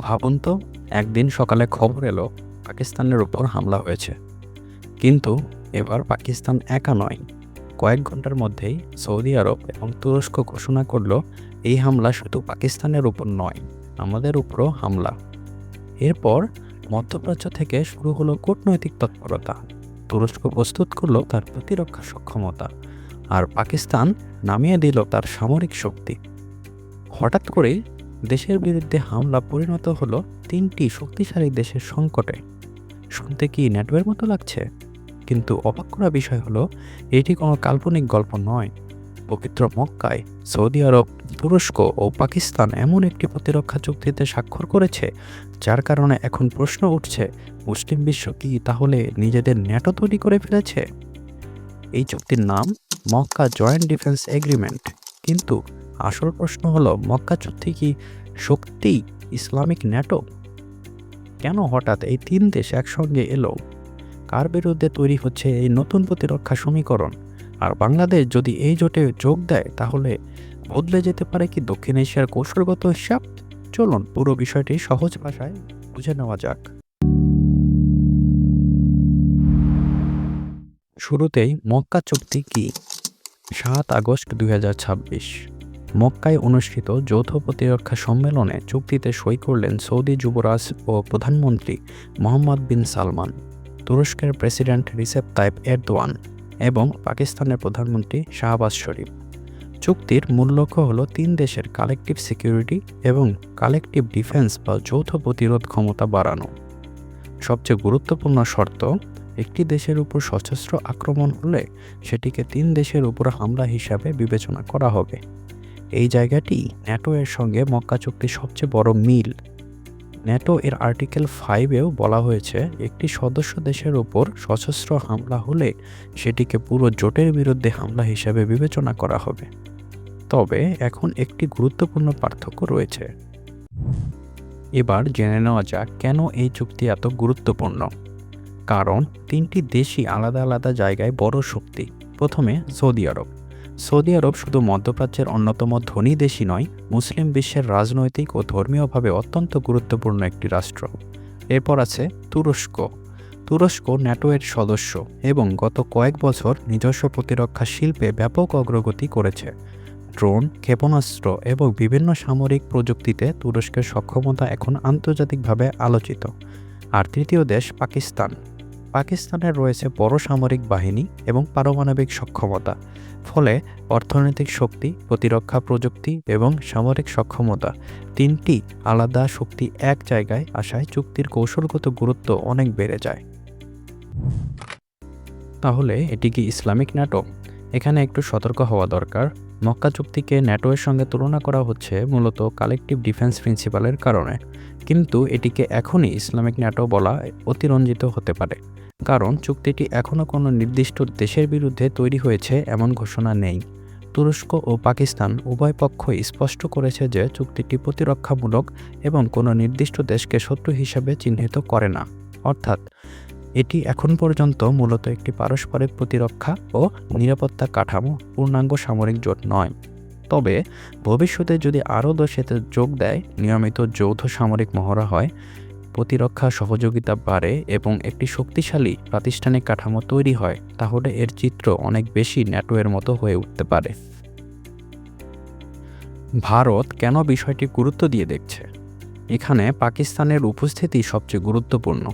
ভাবুন তো, একদিন সকালে খবর এলো পাকিস্তানের উপর হামলা হয়েছে। কিন্তু এবার পাকিস্তান একা নয়। কয়েক ঘন্টার মধ্যেই সৌদি আরব এবং তুরস্ক ঘোষণা করল এই হামলা শুধু পাকিস্তানের উপর নয়, আমাদের উপরও হামলা। এরপর মধ্যপ্রাচ্য থেকে শুরু হলো কূটনৈতিক তৎপরতা। তুরস্ক প্রস্তুত করলো তার প্রতিরক্ষা সক্ষমতা, আর পাকিস্তান নামিয়ে দিল তার সামরিক শক্তি। হঠাৎ করে দেশের বিরুদ্ধে হামলা পরিণত হলো তিনটি শক্তিশালী দেশের সংকটে। শুনতে কি নেটওয়ের মতো লাগছে? কিন্তু অবাক করা বিষয় হলো, এটি কোনো কাল্পনিক গল্প নয়। পবিত্র মক্কায় সৌদি আরব, তুরস্ক ও পাকিস্তান এমন একটি প্রতিরক্ষা চুক্তিতে স্বাক্ষর করেছে, যার কারণে এখন প্রশ্ন উঠছে, মুসলিম বিশ্ব কি তাহলে নিজেদের ন্যাটো তৈরি করে ফেলেছে? এই চুক্তির নাম মক্কা জয়েন্ট ডিফেন্স এগ্রিমেন্ট। কিন্তু আসল প্রশ্ন হলো, মক্কা চুক্তি কি সত্যিই ইসলামিক ন্যাটো? কেন হঠাৎ এই তিন দেশ একসঙ্গে এলো? কার বিরুদ্ধে তৈরি হচ্ছে এই নতুন প্রতিরক্ষা সমীকরণ? আর বাংলাদেশ যদি এই জোটে যোগ দেয়, তাহলে বদলে যেতে পারে কি দক্ষিণ এশিয়ার কৌশলগত হিসাব? চলুন পুরো বিষয়টি সহজ ভাষায় বুঝে নেওয়া যাক। শুরুতেই মক্কা চুক্তি কি? ৭ আগস্ট ২০২৬ মক্কায় অনুষ্ঠিত যৌথ প্রতিরক্ষা সম্মেলনে চুক্তিতে সই করলেন সৌদি যুবরাজ ও প্রধানমন্ত্রী মোহাম্মদ বিন সালমান, তুরস্কের প্রেসিডেন্ট রিসেপ তাইপ এরদোয়ান এবং পাকিস্তানের প্রধানমন্ত্রী শাহবাজ শরীফ। চুক্তির মূল লক্ষ্য হল তিন দেশের কালেকটিভ সিকিউরিটি এবং কালেকটিভ ডিফেন্স বা যৌথ প্রতিরোধ ক্ষমতা বাড়ানো। সবচেয়ে গুরুত্বপূর্ণ শর্ত, একটি দেশের উপর সশস্ত্র আক্রমণ হলে সেটিকে তিন দেশের উপর হামলা হিসাবে বিবেচনা করা হবে। এই জায়গাটি ন্যাটো এর সঙ্গে মক্কা চুক্তির সবচেয়ে বড় মিল। ন্যাটো এর আর্টিকেল 5-এও বলা হয়েছে, একটি সদস্য দেশের উপর সশস্ত্র হামলা হলে সেটিকে পুরো জোটের বিরুদ্ধে হামলা হিসাবে বিবেচনা করা হবে। তবে এখন একটি গুরুত্বপূর্ণ পার্থক্য রয়েছে। এবার জেনে নেওয়া যাক কেন এই চুক্তি এত গুরুত্বপূর্ণ। কারণ তিনটি দেশই আলাদা আলাদা জায়গায় বড় শক্তি। প্রথমে সৌদি আরব। সৌদি আরব শুধু মধ্যপ্রাচ্যের অন্যতম ধনী দেশই নয়, মুসলিম বিশ্বের রাজনৈতিক ও ধর্মীয়ভাবে অত্যন্ত গুরুত্বপূর্ণ একটি রাষ্ট্র। এরপর আছে তুরস্ক। তুরস্ক ন্যাটো এর সদস্য এবং গত কয়েক বছর নিজস্ব প্রতিরক্ষা শিল্পে ব্যাপক অগ্রগতি করেছে। ড্রোন, ক্ষেপণাস্ত্র এবং বিভিন্ন সামরিক প্রযুক্তিতে তুরস্কের সক্ষমতা এখন আন্তর্জাতিকভাবে আলোচিত। আর তৃতীয় দেশ পাকিস্তান। পাকিস্তানের রয়েছে বড় সামরিক বাহিনী এবং পারমাণবিক সক্ষমতা। ফলে অর্থনৈতিক শক্তি, প্রতিরক্ষা প্রযুক্তি এবং সামরিক সক্ষমতা, তিনটি আলাদা শক্তি এক জায়গায় আসায় চুক্তির কৌশলগত গুরুত্ব অনেক বেড়ে যায়। তাহলে এটি কি ইসলামিক ন্যাটো? এখানে একটু সতর্ক হওয়া দরকার। মক্কা চুক্তিকে ন্যাটো এর সঙ্গে তুলনা করা হচ্ছে মূলত কালেকটিভ ডিফেন্স প্রিন্সিপালের কারণে, কিন্তু এটিকে এখনই ইসলামিক ন্যাটো বলা অতিরঞ্জিত হতে পারে। কারণ চুক্তিটি এখনও কোনো নির্দিষ্ট দেশের বিরুদ্ধে তৈরি হয়েছে এমন ঘোষণা নেই। তুরস্ক ও পাকিস্তান উভয় পক্ষই স্পষ্ট করেছে যে চুক্তিটি প্রতিরক্ষামূলক এবং কোনো নির্দিষ্ট দেশকে শত্রু হিসাবে চিহ্নিত করে না। অর্থাৎ এটি এখন পর্যন্ত মূলত একটি পারস্পরিক প্রতিরক্ষা ও নিরাপত্তা কাঠামো, পূর্ণাঙ্গ সামরিক জোট নয়। তবে ভবিষ্যতে যদি আরও দেশ এতে যোগ দেয়, নিয়মিত যৌথ সামরিক মহড়া হয়, প্রতিরক্ষা সহযোগিতা বাড়ে এবং একটি শক্তিশালী প্রাতিষ্ঠানিক কাঠামো তৈরি হয়, তাহলে এর চিত্র অনেক বেশি ন্যাটো এর মতো হয়ে উঠতে পারে। ভারত কেন বিষয়টি গুরুত্ব দিয়ে দেখছে? এখানে পাকিস্তানের উপস্থিতি সবচেয়ে গুরুত্বপূর্ণ।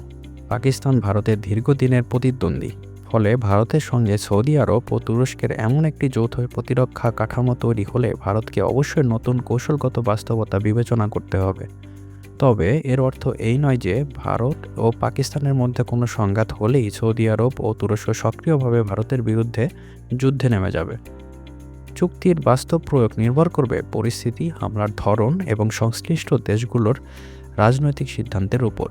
পাকিস্তান ভারতের দীর্ঘদিনের প্রতিদ্বন্দ্বী। ফলে ভারতের সঙ্গে সৌদি আরব ও তুরস্কের এমন একটি যৌথ প্রতিরক্ষা কাঠামো তৈরি হলে ভারতকে অবশ্যই নতুন কৌশলগত বাস্তবতা বিবেচনা করতে হবে। তবে এর অর্থ এই নয় যে ভারত ও পাকিস্তানের মধ্যে কোনো সংঘাত হলেই সৌদি আরব ও তুরস্ক সক্রিয়ভাবে ভারতের বিরুদ্ধে যুদ্ধে নেমে যাবে। চুক্তির বাস্তব প্রয়োগ নির্ভর করবে পরিস্থিতি, হামলার ধরন এবং সংশ্লিষ্ট দেশগুলোর রাজনৈতিক সিদ্ধান্তের উপর।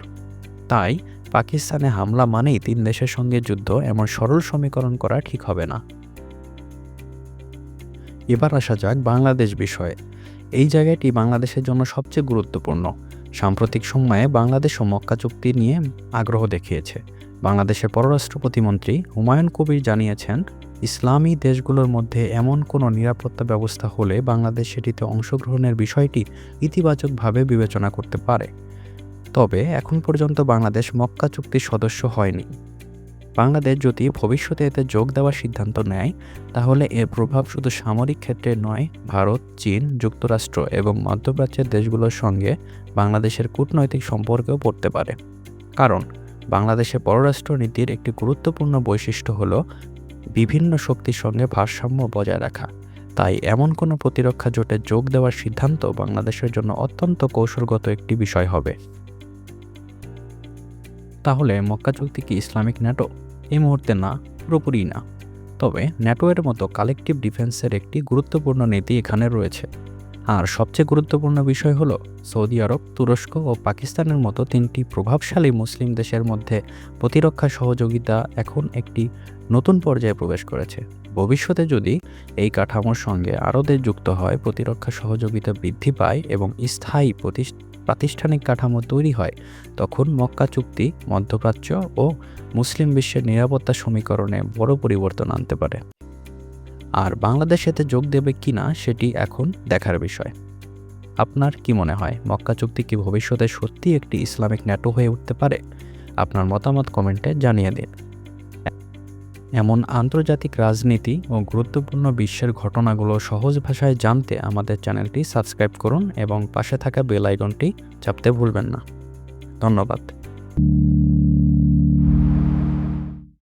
তাই পাকিস্তানে হামলা মানেই তিন দেশের সঙ্গে যুদ্ধ, এমন সরল সমীকরণ করা ঠিক হবে না। এবার আসা যাক বাংলাদেশ বিষয়ে। এই জায়গাটি বাংলাদেশের জন্য সবচেয়ে গুরুত্বপূর্ণ। সাম্প্রতিক সময়ে বাংলাদেশ ও মক্কা চুক্তি নিয়ে আগ্রহ দেখিয়েছে। বাংলাদেশের পররাষ্ট্র প্রতিমন্ত্রী হুমায়ুন কবির জানিয়েছেন, ইসলামী দেশগুলোর মধ্যে এমন কোনো নিরাপত্তা ব্যবস্থা হলে বাংলাদেশ সেটিতে অংশগ্রহণের বিষয়টি ইতিবাচকভাবে বিবেচনা করতে পারে। তবে এখন পর্যন্ত বাংলাদেশ মক্কা চুক্তির সদস্য হয়নি। বাংলাদেশ যদি ভবিষ্যতে এতে যোগ দেওয়ার সিদ্ধান্ত নেয়, তাহলে এর প্রভাব শুধু সামরিক ক্ষেত্রে নয়, ভারত, চীন, যুক্তরাষ্ট্র এবং মধ্যপ্রাচ্যের দেশগুলোর সঙ্গে বাংলাদেশের কূটনৈতিক সম্পর্কেও পড়তে পারে। কারণ বাংলাদেশের পররাষ্ট্র নীতির একটি গুরুত্বপূর্ণ বৈশিষ্ট্য হলো বিভিন্ন শক্তির সঙ্গে ভারসাম্য বজায় রাখা। তাই এমন কোনো প্রতিরক্ষা জোটে যোগ দেওয়ার সিদ্ধান্ত বাংলাদেশের জন্য অত্যন্ত কৌশলগত একটি বিষয় হবে। তাহলে মক্কা চুক্তি কি ইসলামিক ন্যাটো? এই মুহূর্তে না, পুরোপুরি না। তবে ন্যাটো-এর মতো কালেকটিভ ডিফেন্সের একটি গুরুত্বপূর্ণ নীতি এখানে রয়েছে। আর সবচেয়ে গুরুত্বপূর্ণ বিষয় হলো সৌদি আরব, তুরস্ক ও পাকিস্তানের মতো তিনটি প্রভাবশালী মুসলিম দেশের মধ্যে প্রতিরক্ষা সহযোগিতা এখন একটি নতুন পর্যায়ে প্রবেশ করেছে। ভবিষ্যতে যদি এই কাঠামোর সঙ্গে আরও দেশ যুক্ত হয়, প্রতিরক্ষা সহযোগিতা বৃদ্ধি পায় এবং স্থায়ী প্রাতিষ্ঠানিক কাঠামো তৈরি হয়, তখন মক্কা চুক্তি মধ্যপ্রাচ্য ও মুসলিম বিশ্বের নিরাপত্তা সমীকরণে বড় পরিবর্তন আনতে পারে। আর বাংলাদেশ এতে যোগ দেবে কিনা সেটি এখন দেখার বিষয়। আপনার কি মনে হয়, মক্কা চুক্তি কি ভবিষ্যতে সত্যি একটি ইসলামিক ন্যাটো হয়ে উঠতে পারে? আপনার মতামত কমেন্টে জানিয়ে দিন। এমন আন্তর্জাতিক রাজনীতি ও গুরুত্বপূর্ণ বিশ্বের ঘটনাগুলো সহজ ভাষায় জানতে আমাদের চ্যানেলটি সাবস্ক্রাইব করুন এবং পাশে থাকা বেল আইকনটি চাপতে ভুলবেন না। ধন্যবাদ।